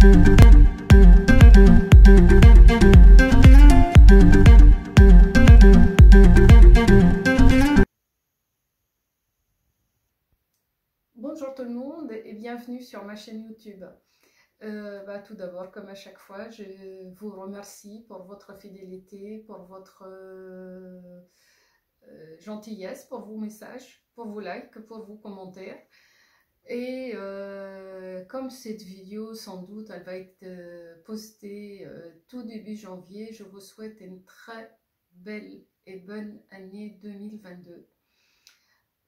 Bonjour tout le monde et bienvenue sur ma chaîne YouTube. Tout d'abord, comme à chaque fois, je vous remercie pour votre fidélité, pour votre gentillesse, pour vos messages, pour vos likes, pour vos commentaires. Et comme cette vidéo, sans doute, elle va être postée tout début janvier, je vous souhaite une très belle et bonne année 2022.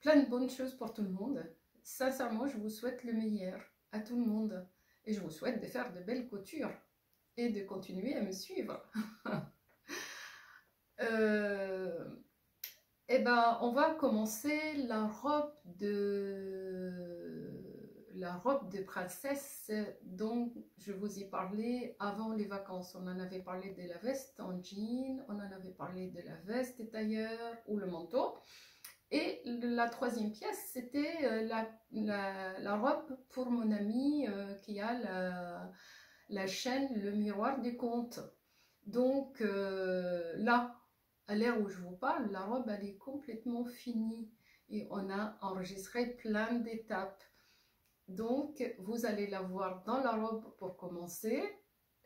Plein de bonnes choses pour tout le monde. Sincèrement, je vous souhaite le meilleur à tout le monde. Et je vous souhaite de faire de belles coutures et de continuer à me suivre. On va commencer la robe de princesse dont je vous ai parlé avant les vacances. On en avait parlé de la veste en jean, on en avait parlé de la veste tailleur ou le manteau. Et la troisième pièce, c'était la robe pour mon ami qui a la chaîne Le Miroir des Contes. Donc là, à l'heure où je vous parle, la robe elle est complètement finie et on a enregistré plein d'étapes. Donc vous allez la voir dans la robe pour commencer.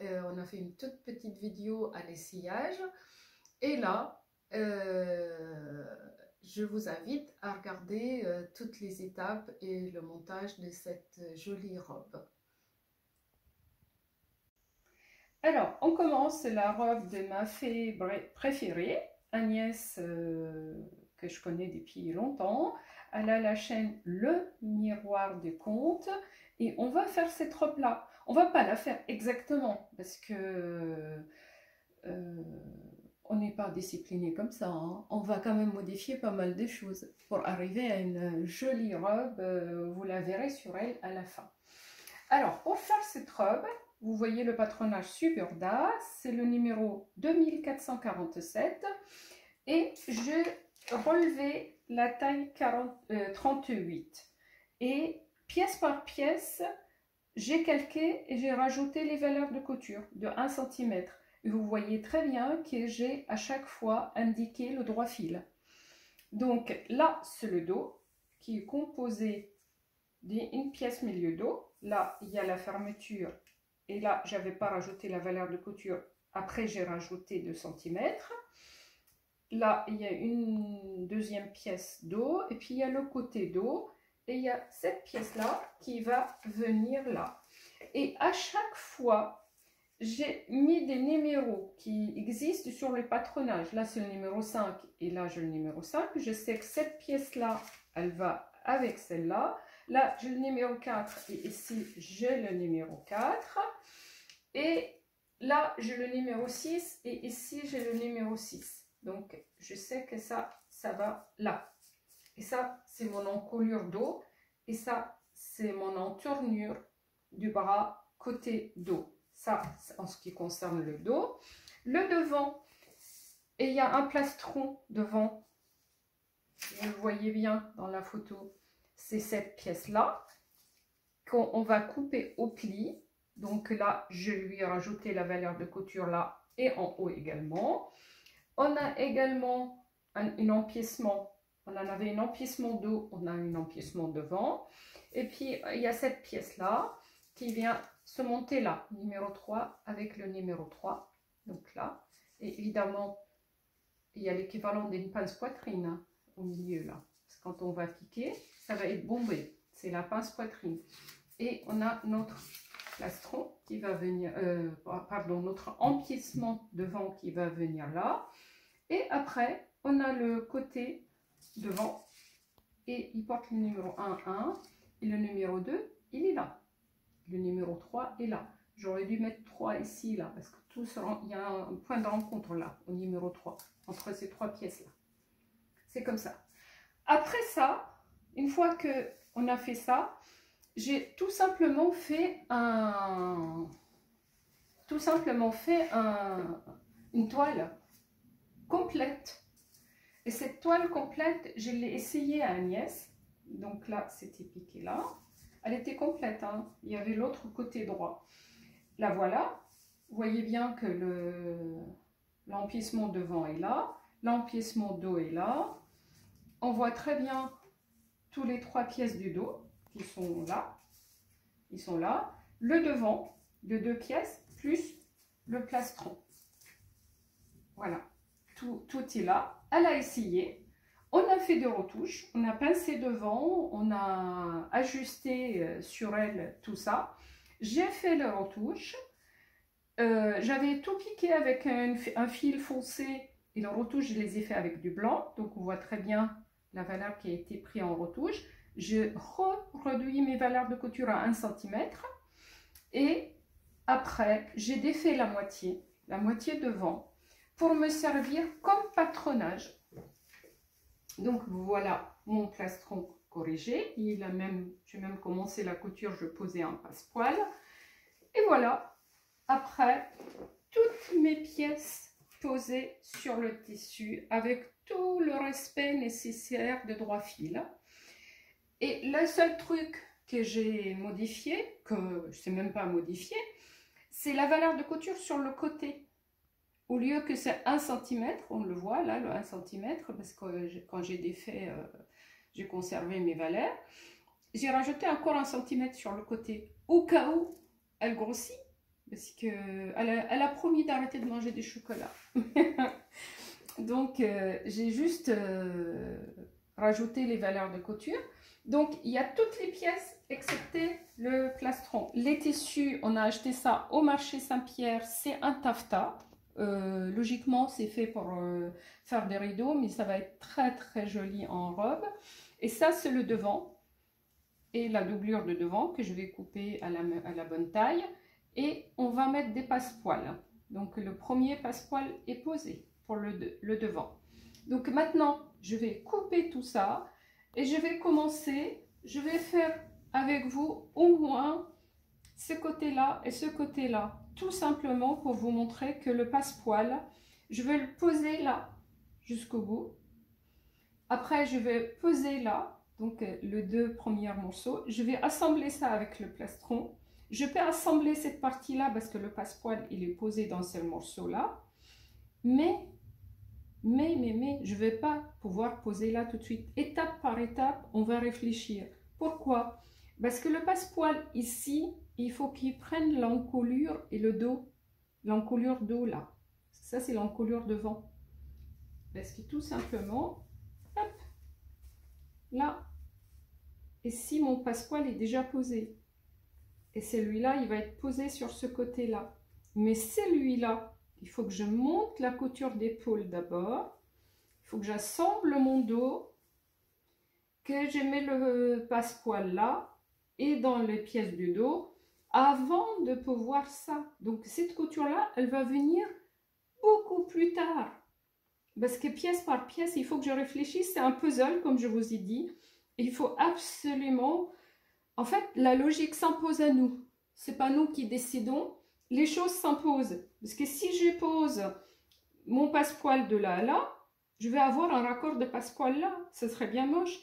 On a fait une toute petite vidéo à l'essayage. Et là, je vous invite à regarder toutes les étapes et le montage de cette jolie robe. Alors, on commence la robe de ma fée préférée, Agnès, que je connais depuis longtemps. Elle a la chaîne Le Miroir des Contes et on va faire cette robe-là. On va pas la faire exactement parce que on n'est pas discipliné comme ça, hein. On va quand même modifier pas mal de choses pour arriver à une jolie robe. Vous la verrez sur elle à la fin. Alors, pour faire cette robe, vous voyez le patronage Suburda, c'est le numéro 2447 et j'ai relevé la taille 38 et pièce par pièce, j'ai calqué et j'ai rajouté les valeurs de couture de 1 cm. Et vous voyez très bien que j'ai à chaque fois indiqué le droit fil. Donc là, c'est le dos qui est composé d'une pièce milieu dos. Là, il y a la fermeture. Et là, je n'avais pas rajouté la valeur de couture. Après, j'ai rajouté 2 cm. Là, il y a une deuxième pièce dos. Et puis, il y a le côté dos. Et il y a cette pièce-là qui va venir là. Et à chaque fois, j'ai mis des numéros qui existent sur le patronage. Là, c'est le numéro 5 et là, j'ai le numéro 5. Je sais que cette pièce-là, elle va avec celle-là. Là, j'ai le numéro 4 et ici, j'ai le numéro 4. Et là, j'ai le numéro 6 et ici, j'ai le numéro 6. Donc, je sais que ça va là. Et ça, c'est mon encolure dos. Et ça, c'est mon entournure du bras côté dos. Ça, en ce qui concerne le dos. Le devant, et il y a un plastron devant. Vous le voyez bien dans la photo. C'est cette pièce-là qu'on va couper au pli. Donc là, je lui ai rajouté la valeur de couture là et en haut également. On a également un empiècement. On en avait un empiècement dos, on a un empiècement devant. Et puis, il y a cette pièce-là qui vient se monter là, numéro 3 avec le numéro 3, donc là, et évidemment il y a l'équivalent d'une pince poitrine hein, au milieu là, parce que quand on va piquer, ça va être bombé, c'est la pince poitrine, et on a notre plastron qui va venir, notre empiècement devant qui va venir là, et après on a le côté devant, et il porte le numéro 1, et le numéro 2, il est là. Le numéro 3 est là. J'aurais dû mettre 3 ici, là, parce que il y a un point de rencontre là, au numéro 3, entre ces 3 pièces-là. C'est comme ça. Après ça, une fois qu'on a fait ça, j'ai tout simplement fait une toile complète. Et cette toile complète, je l'ai essayée à Agnès. Donc là, c'était piqué là. Elle était complète, hein. Il y avait l'autre côté droit. la voilà. Vous voyez bien que l'empiècement devant est là, l'empiècement dos est là. On voit très bien tous les 3 pièces du dos qui sont là. Ils sont là. Le devant de 2 pièces plus le plastron. Voilà, tout est là. Elle a essayé. On a fait des retouches. On a pincé devant. On a ajusté sur elle tout ça. J'ai fait les retouches. J'avais tout piqué avec un fil foncé. Et les retouches, je les ai fait avec du blanc. Donc, on voit très bien la valeur qui a été prise en retouche. Je réduis mes valeurs de couture à 1 cm. Et après, j'ai défait la moitié devant, pour me servir comme patronage. Donc voilà mon plastron corrigé. J'ai même commencé la couture, je posais un passepoil. Et voilà, après, toutes mes pièces posées sur le tissu avec tout le respect nécessaire de droit fil. Et le seul truc que j'ai modifié, que je ne sais même pas modifier, c'est la valeur de couture sur le côté. Au lieu que c'est 1 cm, on le voit là, le 1 cm, parce que quand j'ai défait, j'ai conservé mes valeurs. J'ai rajouté encore 1 cm sur le côté, au cas où elle grossit, parce qu'elle a promis d'arrêter de manger des chocolats. Donc, j'ai juste rajouté les valeurs de couture. Donc, il y a toutes les pièces excepté le plastron. Les tissus, on a acheté ça au marché Saint-Pierre, c'est un taffetas. Logiquement, c'est fait pour faire des rideaux, mais ça va être très très joli en robe. Et ça, c'est le devant et la doublure de devant que je vais couper à la bonne taille. Et on va mettre des passepoils. Donc, le premier passepoil est posé pour le devant. Donc, maintenant, je vais couper tout ça et je vais commencer. Je vais faire avec vous au moins ce côté-là et ce côté-là, tout simplement pour vous montrer que le passepoil, je vais le poser là jusqu'au bout. Après, je vais poser là, donc les 2 premiers morceaux. Je vais assembler ça avec le plastron. Je peux assembler cette partie-là parce que le passepoil, il est posé dans ce morceau-là. Mais, je ne vais pas pouvoir poser là tout de suite. Étape par étape, on va réfléchir. Pourquoi? Parce que le passepoil ici, il faut qu'il prenne l'encolure et le dos. L'encolure dos là. Ça, c'est l'encolure devant. Parce que tout simplement, hop, là. Et si mon passepoil est déjà posé, et celui-là, il va être posé sur ce côté-là. Mais celui-là, il faut que je monte la couture d'épaule d'abord. Il faut que j'assemble mon dos, que je mets le passepoil là et dans les pièces du dos avant de pouvoir ça. Donc cette couture-là, elle va venir beaucoup plus tard. Parce que pièce par pièce, il faut que je réfléchisse. C'est un puzzle, comme je vous ai dit. Il faut absolument... En fait, la logique s'impose à nous. Ce n'est pas nous qui décidons. Les choses s'imposent. Parce que si je pose mon passepoil de là à là, je vais avoir un raccord de passepoil là. Ce serait bien moche.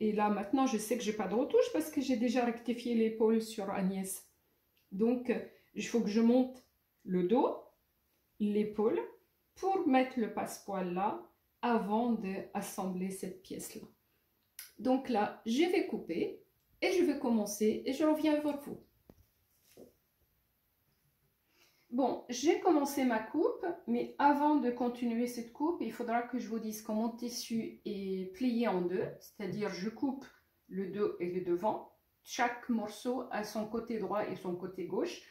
Et là, maintenant, je sais que je n'ai pas de retouche parce que j'ai déjà rectifié l'épaule sur Agnès. Donc, il faut que je monte le dos, l'épaule, pour mettre le passepoil là avant d'assembler cette pièce-là. Donc là, je vais couper et je vais commencer et je reviens vers vous. Bon, j'ai commencé ma coupe, mais avant de continuer cette coupe, il faudra que je vous dise que mon tissu est plié en deux, c'est-à-dire je coupe le dos et le devant. Chaque morceau a son côté droit et son côté gauche.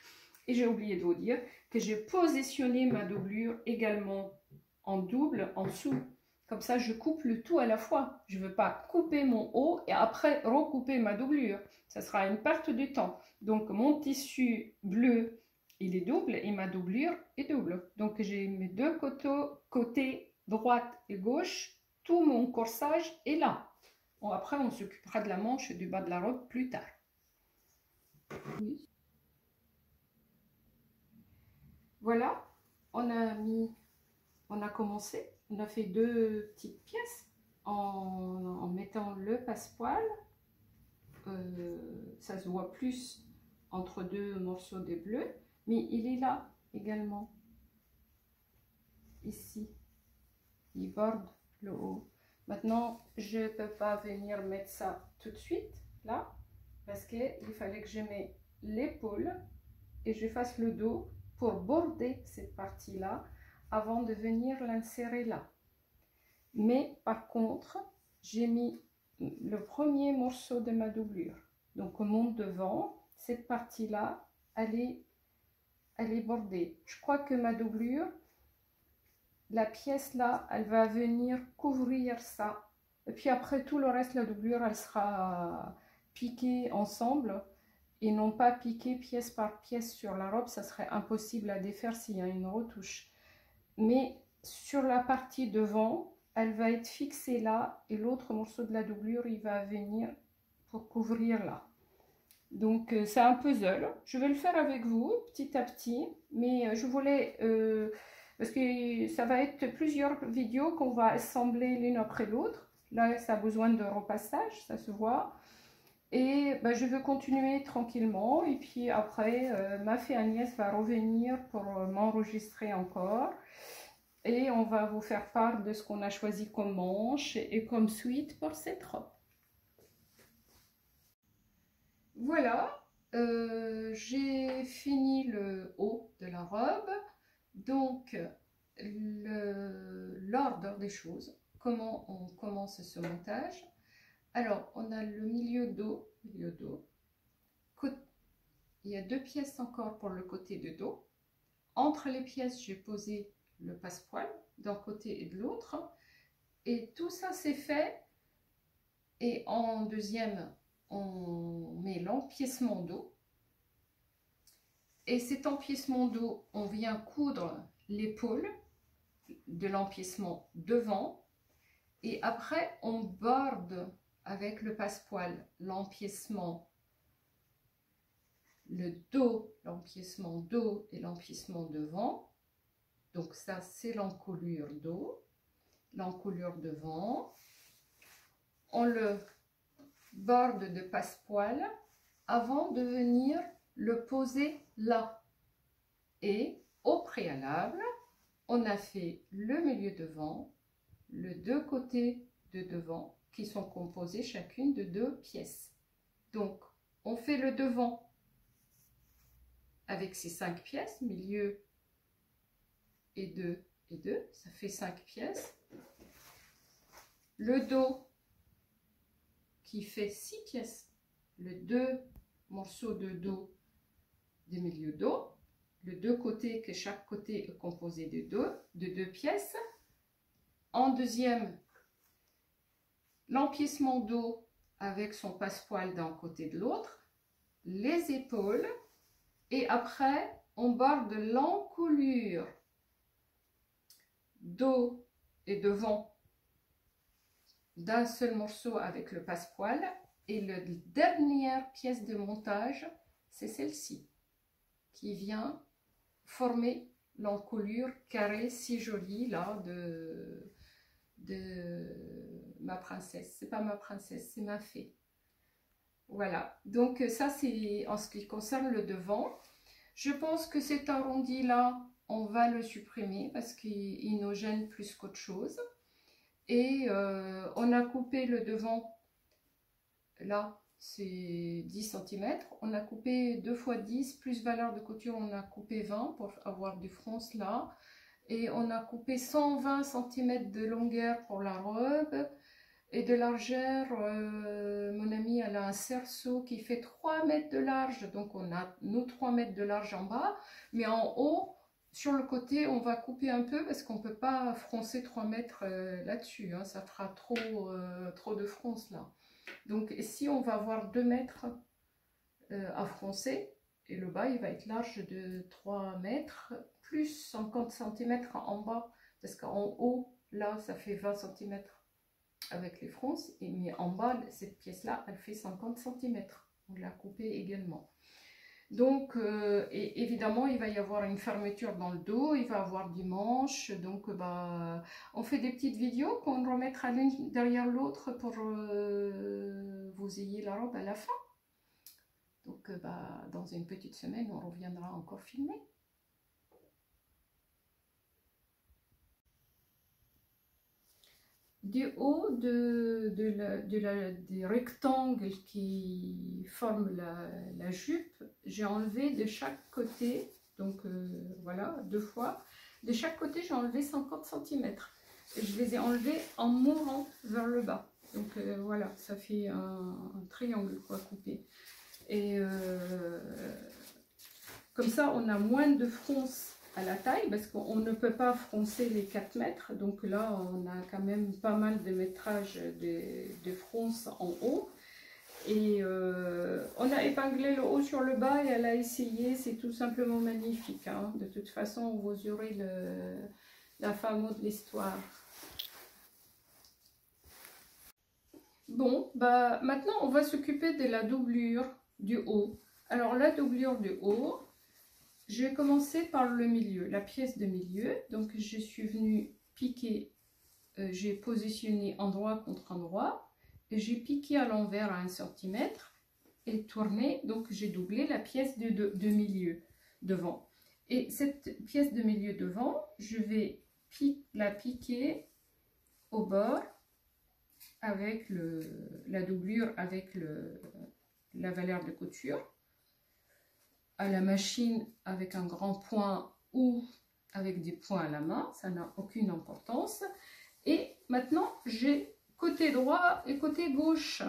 Et j'ai oublié de vous dire que j'ai positionné ma doublure également en double en dessous. Comme ça, je coupe le tout à la fois. Je ne veux pas couper mon haut et après recouper ma doublure. Ça sera une perte de temps. Donc, mon tissu bleu, il est double et ma doublure est double. Donc, j'ai mes deux côtés, droite et gauche. Tout mon corsage est là. Bon, après, on s'occupera de la manche et du bas de la robe plus tard. Oui. Voilà, on a commencé. On a fait deux petites pièces en mettant le passepoil. Ça se voit plus entre deux morceaux de bleu, mais il est là également, ici, il borde le haut. Maintenant, je ne peux pas venir mettre ça tout de suite, là, parce qu'il fallait que je mette l'épaule et je fasse le dos pour border cette partie-là avant de venir l'insérer là. Mais par contre, j'ai mis le premier morceau de ma doublure. Donc on monte devant, cette partie-là, elle est bordée. Je crois que ma doublure, la pièce là, elle va venir couvrir ça. Et puis après tout le reste, la doublure, elle sera piquée ensemble et non pas piquée pièce par pièce sur la robe. Ça serait impossible à défaire s'il y a une retouche. Mais sur la partie devant, elle va être fixée là et l'autre morceau de la doublure, il va venir pour couvrir là. Donc c'est un puzzle. Je vais le faire avec vous petit à petit, mais je voulais, parce que ça va être plusieurs vidéos qu'on va assembler l'une après l'autre. Là, ça a besoin de repassage, ça se voit. Et ben, je veux continuer tranquillement. Et puis après, ma fille Agnès va revenir pour m'enregistrer encore. Et on va vous faire part de ce qu'on a choisi comme manche et comme suite pour cette robe. Voilà, j'ai fini le haut de la robe. Donc, l'ordre des choses, comment on commence ce montage. Alors, on a le milieu dos, il y a deux pièces encore pour le côté de dos. Entre les pièces, j'ai posé le passepoil d'un côté et de l'autre. Et tout ça, c'est fait. Et en deuxième, on met l'empiècement dos. Et cet empiècement dos, on vient coudre l'épaule de l'empiècement devant. Et après, on borde avec le passepoil l'empiècement, le dos, l'empiècement dos et l'empiècement devant. Donc ça, c'est l'encolure dos, l'encolure devant. On le borde de passepoil avant de venir le poser là. Et au préalable, on a fait le milieu devant, le deux côtés de devant qui sont composés chacune de deux pièces. Donc, on fait le devant avec ces 5 pièces, milieu et 2 et 2, ça fait 5 pièces. Le dos qui fait 6 pièces, le 2 morceaux de dos des milieux dos, le deux côtés que chaque côté est composé de deux pièces. En deuxième, l'empiècement dos avec son passepoil d'un côté de l'autre, les épaules, et après on borde l'encolure dos et devant d'un seul morceau avec le passepoil, et la dernière pièce de montage, c'est celle-ci qui vient former l'encolure carrée si jolie là de ma princesse. C'est pas ma princesse, c'est ma fée. Voilà, donc ça c'est en ce qui concerne le devant. Je pense que cet arrondi là, on va le supprimer parce qu'il nous gêne plus qu'autre chose. Et on a coupé le devant, là c'est 10 cm, on a coupé 2 x 10 plus valeur de couture, on a coupé 20 pour avoir des fronces là, et on a coupé 120 cm de longueur pour la robe, et de largeur, mon amie elle a un cerceau qui fait 3 mètres de large, donc on a nos 3 mètres de large en bas, mais en haut, sur le côté, on va couper un peu parce qu'on ne peut pas froncer 3 mètres là-dessus, hein, ça fera trop de fronce là. Donc ici, on va avoir 2 mètres à froncer et le bas, il va être large de 3 mètres plus 50 cm en bas parce qu'en haut, là, ça fait 20 cm avec les fronces, mais en bas, cette pièce-là, elle fait 50 cm. On l'a coupée également. Donc, et évidemment, il va y avoir une fermeture dans le dos, il va y avoir du manche. Donc, bah, on fait des petites vidéos qu'on remettra l'une derrière l'autre pour vous ayez la robe à la fin. Donc bah, dans une petite semaine, on reviendra encore filmer. Du haut des rectangles qui forment la jupe, j'ai enlevé de chaque côté, donc voilà, 2 fois, de chaque côté j'ai enlevé 50 cm. Je les ai enlevés en mourant vers le bas. Donc voilà, ça fait un triangle quoi, coupé. Et comme ça, on a moins de fronce à la taille parce qu'on ne peut pas froncer les 4 mètres. Donc là, on a quand même pas mal de métrage de fronce en haut. Et on a épinglé le haut sur le bas et elle a essayé. C'est tout simplement magnifique. Hein. De toute façon, vous aurez la fin mot de l'histoire. Bon, bah maintenant, on va s'occuper de la doublure du haut. Alors, la doublure du haut, je vais commencer par le milieu, la pièce de milieu. Donc, je suis venue piquer, j'ai positionné endroit contre endroit, et j'ai piqué à l'envers à 1 cm et tourné. Donc, j'ai doublé la pièce de milieu devant. Et cette pièce de milieu devant, je vais la piquer au bord avec la doublure, avec la valeur de couture. À la machine avec un grand point ou avec des points à la main, ça n'a aucune importance. Et maintenant, j'ai côté droit et côté gauche.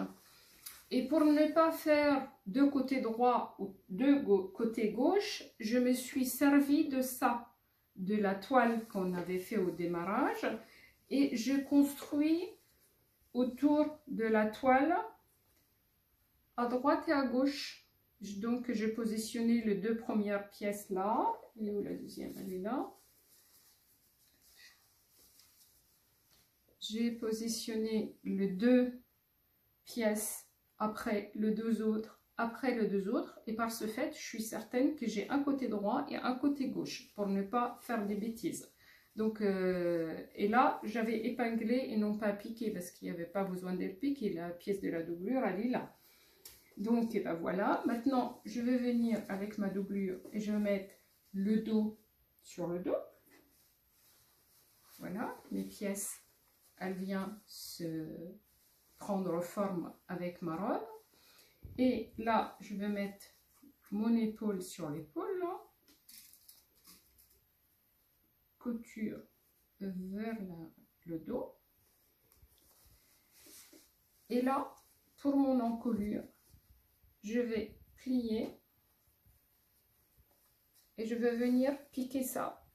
Et pour ne pas faire deux côtés droit ou deux côtés gauche, je me suis servi de ça, de la toile qu'on avait fait au démarrage. Et je construis autour de la toile à droite et à gauche. Donc, j'ai positionné les 2 premières pièces là. Elle est où la deuxième? Elle est là. J'ai positionné les 2 pièces après les 2 autres, après les 2 autres. Et par ce fait, je suis certaine que j'ai un côté droit et un côté gauche pour ne pas faire des bêtises. Donc, et là, j'avais épinglé et non pas piqué parce qu'il n'y avait pas besoin d'être piqué. La pièce de la doublure, elle est là. Donc, et ben voilà, maintenant je vais venir avec ma doublure et je vais mettre le dos sur le dos. Voilà, mes pièces, elles viennent se prendre forme avec ma robe. Et là, je vais mettre mon épaule sur l'épaule, couture vers le dos. Et là, pour mon encolure, je vais plier et je vais venir piquer ça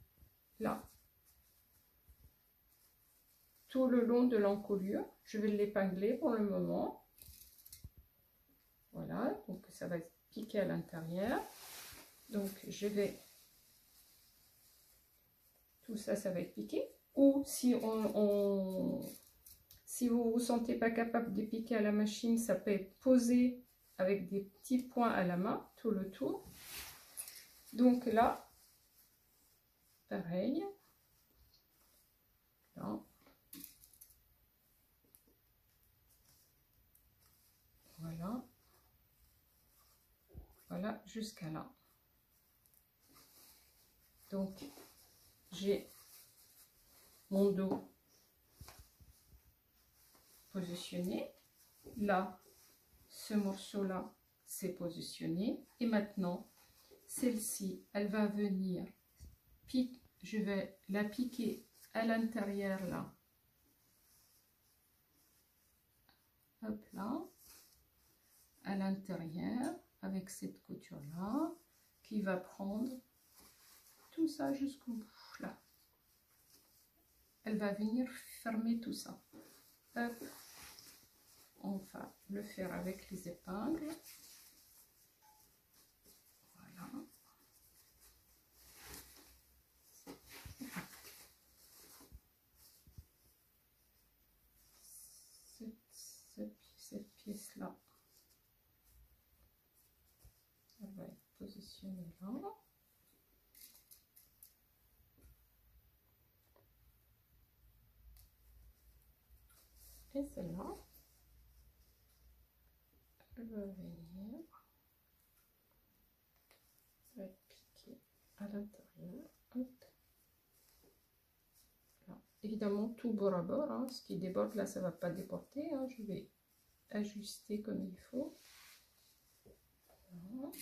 là tout le long de l'encolure. Je vais l'épingler pour le moment. Voilà, donc ça va piquer à l'intérieur. Donc je vais, tout ça, ça va être piqué. Ou si si vous vous sentez pas capable de piquer à la machine, ça peut être posé avec des petits points à la main tout le tour. Donc là, pareil. Là. Voilà. Voilà, jusqu'à là. Donc, j'ai mon dos positionné. Là, ce morceau-là, c'est positionné. Et maintenant, celle-ci, elle va venir, je vais la piquer à l'intérieur là. Hop là. À l'intérieur, avec cette couture-là, qui va prendre tout ça jusqu'au bout, là. Elle va venir fermer tout ça. Hop. On va le faire avec les épingles. Voilà. Cette pièce-là, elle va être positionnée là. Et celle-là, elle va venir tout bord à bord, hein. Ce qui déborde là, ça va pas déporter, hein. Je vais ajuster comme il faut. Voilà.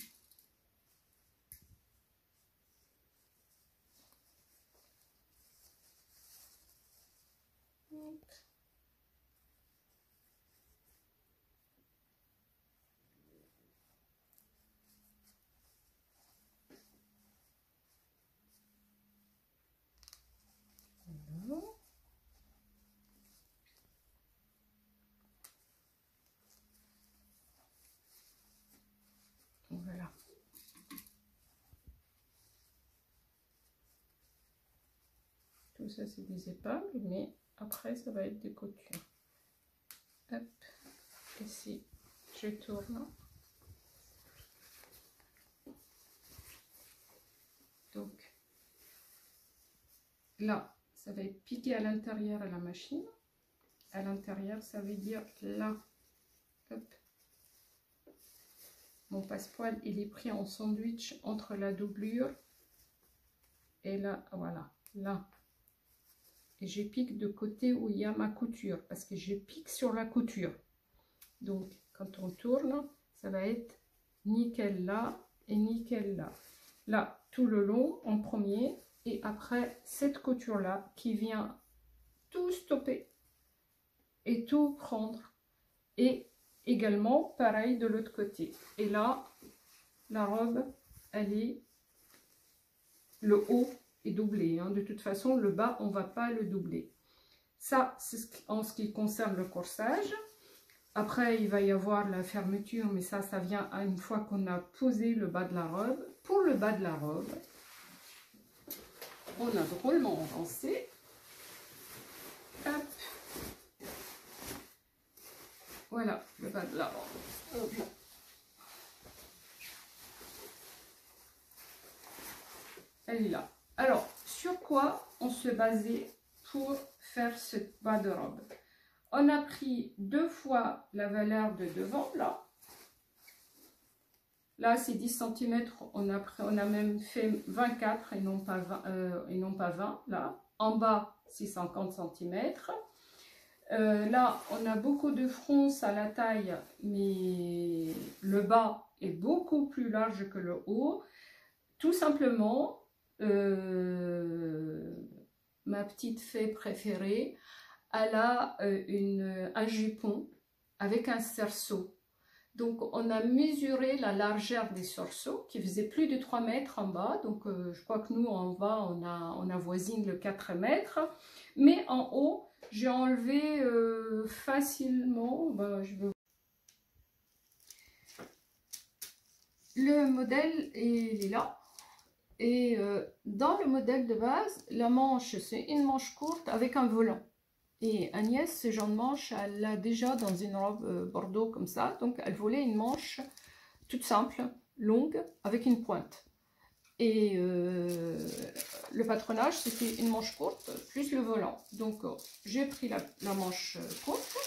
Voilà. Tout ça, c'est des épingles, mais après, ça va être des coutures. Hop, ici, je tourne. Donc, là, ça va être piqué à l'intérieur à la machine. À l'intérieur, ça veut dire là, hop. Mon passepoil, il est pris en sandwich entre la doublure et là, voilà, là. Et je pique de côté où il y a ma couture, parce que je pique sur la couture. Donc, quand on tourne, ça va être nickel là et nickel là. Là, tout le long en premier, et après, cette couture-là qui vient tout stopper et tout prendre. Et également, pareil de l'autre côté. Et là, la robe, elle est... Le haut est doublé. Hein. De toute façon, le bas, on ne va pas le doubler. Ça, c'est en ce qui concerne le corsage. Après, il va y avoir la fermeture, mais ça vient à une fois qu'on a posé le bas de la robe. Pour le bas de la robe, on a drôlement avancé. Hop. Voilà, le bas de la robe. Hop. Elle est là. Alors, sur quoi on se basait pour faire ce bas de robe? On a pris 2 fois la valeur de devant, là. Là, c'est 10 cm. On a même fait 24 et non pas 20, là. En bas, c'est 50 cm. Là, on a beaucoup de fronce à la taille, mais le bas est beaucoup plus large que le haut. Tout simplement, ma petite fée préférée, elle a un jupon avec un cerceau. Donc, on a mesuré la largeur des cerceaux qui faisait plus de 3 mètres en bas. Donc, je crois que nous, en bas, on avoisine le 4 mètres. Mais en haut, j'ai enlevé facilement. Le modèle est là. Et dans le modèle de base, la manche, c'est une manche courte avec un volant. Et Agnès, ce genre de manche, elle l'a déjà dans une robe bordeaux comme ça. Donc, elle voulait une manche toute simple, longue, avec une pointe. Et le patronage, c'était une manche courte, plus le volant. Donc, j'ai pris la manche courte.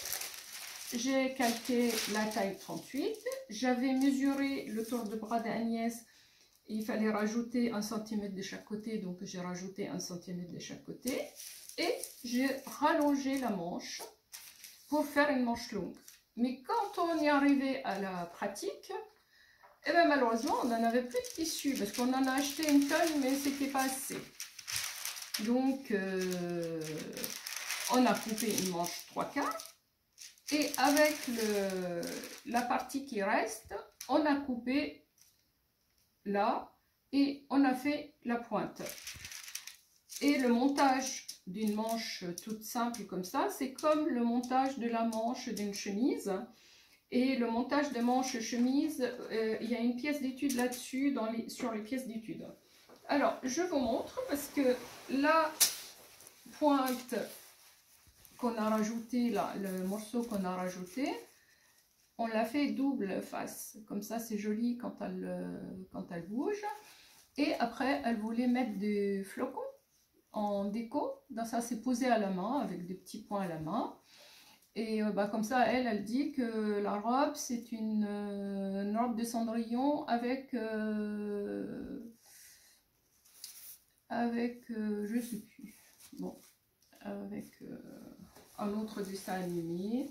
J'ai calqué la taille 38. J'avais mesuré le tour de bras d'Agnès. Il fallait rajouter 1 cm de chaque côté. Donc, j'ai rajouté 1 cm de chaque côté. Et j'ai rallongé la manche pour faire une manche longue. Mais quand on est arrivé à la pratique, eh bien malheureusement, on n'en avait plus de tissu parce qu'on en a acheté une tonne, mais c'était pas assez. Donc, on a coupé une manche 3/4 et avec la partie qui reste, on a coupé là et on a fait la pointe. Et le montage d'une manche toute simple comme ça, c'est comme le montage de la manche d'une chemise. Et le montage de manche chemise, il y a une pièce d'étude là-dessus sur les pièces d'étude. Alors, je vous montre parce que la pointe qu'on a rajoutée, là, le morceau qu'on a rajouté, on l'a fait double face. Comme ça, c'est joli quand elle bouge. Et après, elle voulait mettre des flocons en déco. Donc ça, c'est posé à la main avec des petits points à la main. Et comme ça, elle dit que la robe, c'est une robe de Cendrillon avec je sais plus. Bon, avec un autre dessin animé.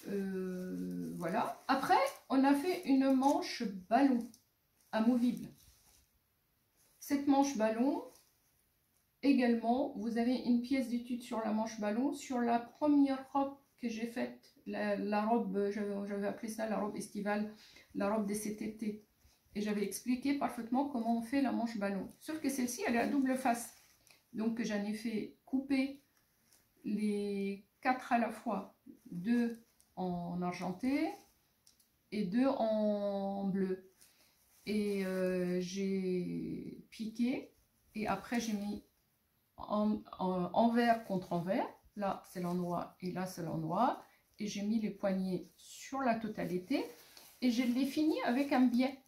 Voilà. Après, on a fait une manche ballon amovible. Cette manche ballon, également, vous avez une pièce d'étude sur la manche ballon. Sur la première robe que j'ai faite, la robe, j'avais appelé ça la robe estivale, la robe de cet été. Et j'avais expliqué parfaitement comment on fait la manche ballon. Sauf que celle-ci, elle est à double face. Donc j'en ai fait couper les 4 à la fois, 2 en argenté et 2 en bleu. Et j'ai piqué et après j'ai mis envers contre envers. Là c'est l'endroit et là c'est l'endroit. Et j'ai mis les poignets sur la totalité. Et je l'ai fini avec un biais.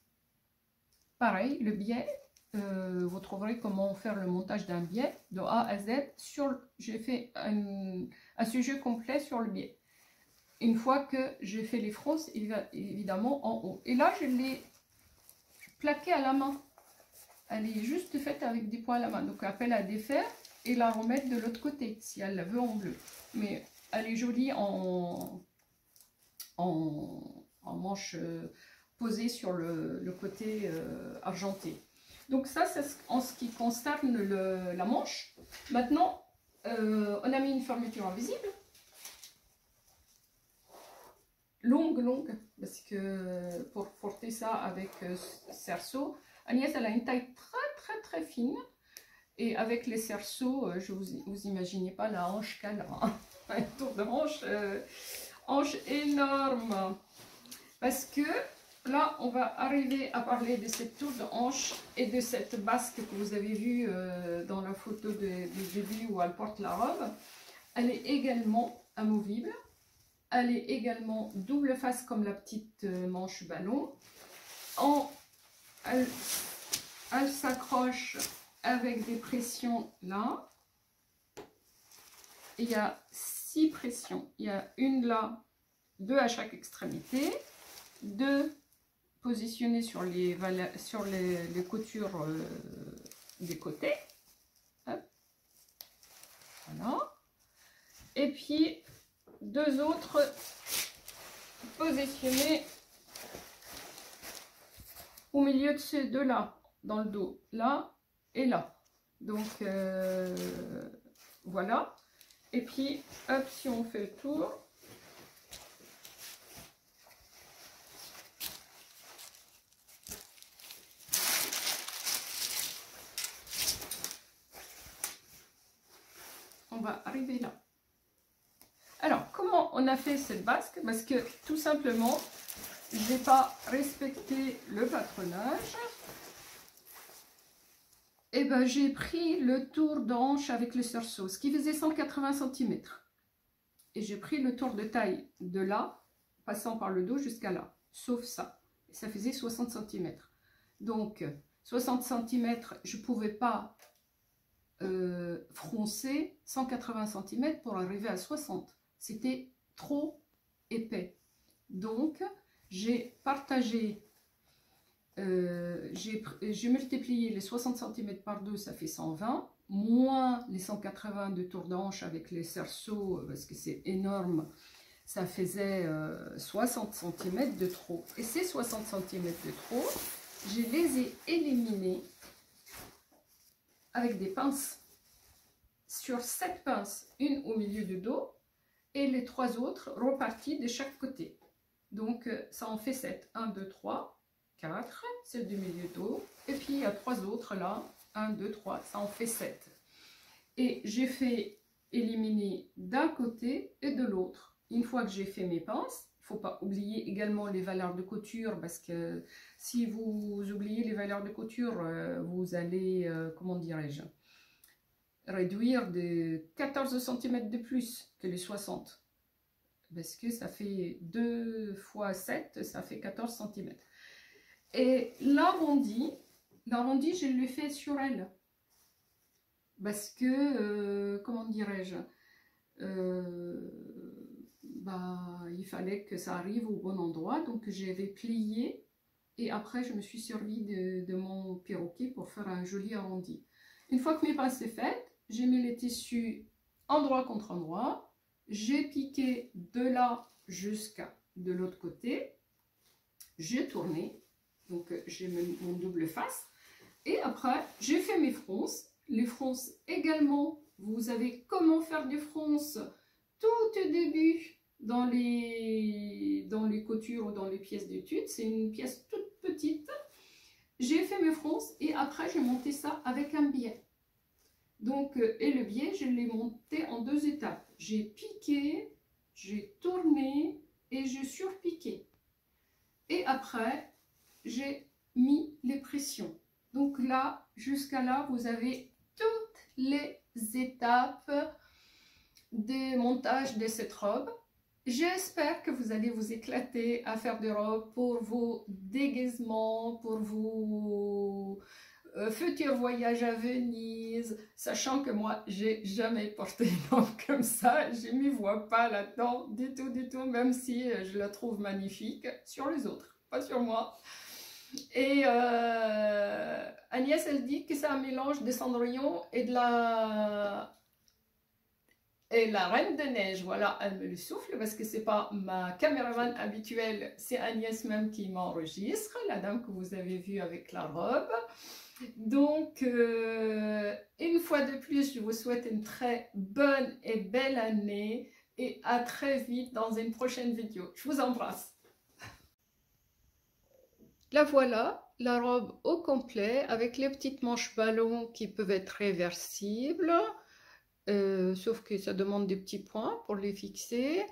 Pareil, le biais, vous trouverez comment faire le montage d'un biais de A à Z. J'ai fait un sujet complet sur le biais. Une fois que j'ai fait les fronces, évidemment en haut. Et là, je l'ai plaqué à la main. Elle est juste faite avec des points à la main. Donc, appel à défaire et la remettre de l'autre côté, si elle la veut en bleu. Mais elle est jolie en manche posée sur le côté argenté. Donc ça, c'est en ce qui concerne la manche. Maintenant, on a mis une fermeture invisible. Longue, parce que pour porter ça avec cerceau, Agnès, elle a une taille très fine. Et avec les cerceaux, vous imaginez pas la hanche qu'elle a. Un tour de hanche énorme. Parce que là, on va arriver à parler de cette tour de hanche et de cette basque que vous avez vue dans la photo du début où elle porte la robe. Elle est également amovible. Elle est également double face comme la petite manche ballon. Elle s'accroche avec des pressions là. Il y a 6 pressions. Il y a une là, 2 à chaque extrémité, 2 positionnées sur les coutures des côtés. Hop. Voilà. Et puis 2 autres positionnés au milieu de ces 2 là, dans le dos, là et là. Donc voilà. Et puis hop, si on fait le tour, on va arriver là. Alors, comment on a fait cette basque? Parce que tout simplement, je n'ai pas respecté le patronage. Et ben, j'ai pris le tour d'hanche avec le cerceau, ce qui faisait 180 cm. Et j'ai pris le tour de taille de là, passant par le dos jusqu'à là, sauf ça. Et ça faisait 60 cm. Donc, 60 cm, je ne pouvais pas froncer 180 cm pour arriver à 60. C'était trop épais. Donc, j'ai partagé, j'ai multiplié les 60 cm par 2, ça fait 120, moins les 180 de tour d'hanche avec les cerceaux, parce que c'est énorme, ça faisait 60 cm de trop. Et ces 60 cm de trop, je les ai éliminés avec des pinces. Sur 7 pinces, une au milieu du dos, et les 3 autres repartis de chaque côté. Donc ça en fait 7. 1, 2, 3, 4, celle du milieu dos. Et puis il y a 3 autres là. 1, 2, 3, ça en fait 7. Et j'ai fait éliminer d'un côté et de l'autre. Une fois que j'ai fait mes pinces, il ne faut pas oublier également les valeurs de couture, parce que si vous oubliez les valeurs de couture, vous allez, comment dirais-je, réduire de 14 cm de plus que les 60, parce que ça fait 2 fois 7, ça fait 14 cm. Et l'arrondi, je l'ai fait sur elle, parce que, comment dirais-je, il fallait que ça arrive au bon endroit, donc j'avais plié, et après je me suis servi de mon perroquet pour faire un joli arrondi. Une fois que mes pinces sont faites, j'ai mis les tissus endroit contre endroit. J'ai piqué de là jusqu'à de l'autre côté. J'ai tourné. Donc, j'ai mon double face. Et après, j'ai fait mes fronces. Les fronces également, vous savez comment faire des fronces tout au début dans les coutures ou dans les pièces d'études. C'est une pièce toute petite. J'ai fait mes fronces et après, j'ai monté ça avec un biais. Donc, et le biais, je l'ai monté en 2 étapes. J'ai piqué, j'ai tourné et j'ai surpiqué. Et après, j'ai mis les pressions. Donc là, jusqu'à là, vous avez toutes les étapes des montages de cette robe. J'espère que vous allez vous éclater à faire des robes pour vos déguisements, pour vos futurs voyages à Venise, sachant que moi, j'ai jamais porté une robe comme ça. Je m'y vois pas là-dedans du tout, même si je la trouve magnifique sur les autres, pas sur moi. Et Agnès, elle dit que c'est un mélange de Cendrillon et de la Reine de Neige. Voilà, elle me le souffle parce que c'est pas ma caméraman habituelle, c'est Agnès même qui m'enregistre, la dame que vous avez vue avec la robe. Donc, une fois de plus, je vous souhaite une très bonne et belle année et à très vite dans une prochaine vidéo. Je vous embrasse. La voilà, la robe au complet avec les petites manches ballons qui peuvent être réversibles, sauf que ça demande des petits points pour les fixer,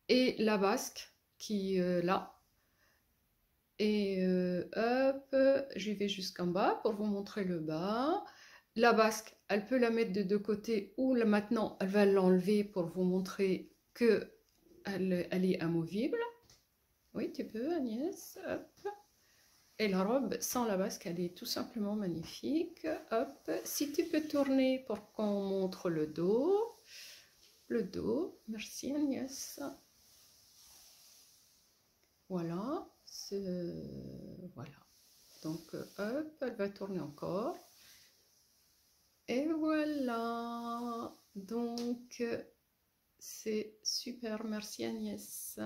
et la basque qui là. Et hop, j'y vais jusqu'en bas pour vous montrer le bas. La basque, elle peut la mettre de 2 côtés ou là, maintenant elle va l'enlever pour vous montrer que elle est amovible. Oui, tu peux, Agnès. Hop. Et la robe sans la basque, elle est tout simplement magnifique. Hop. Si tu peux tourner pour qu'on montre le dos. Le dos. Merci, Agnès. Voilà. Voilà. Donc, hop, elle va tourner encore. Et voilà. Donc, c'est super. Merci, Agnès.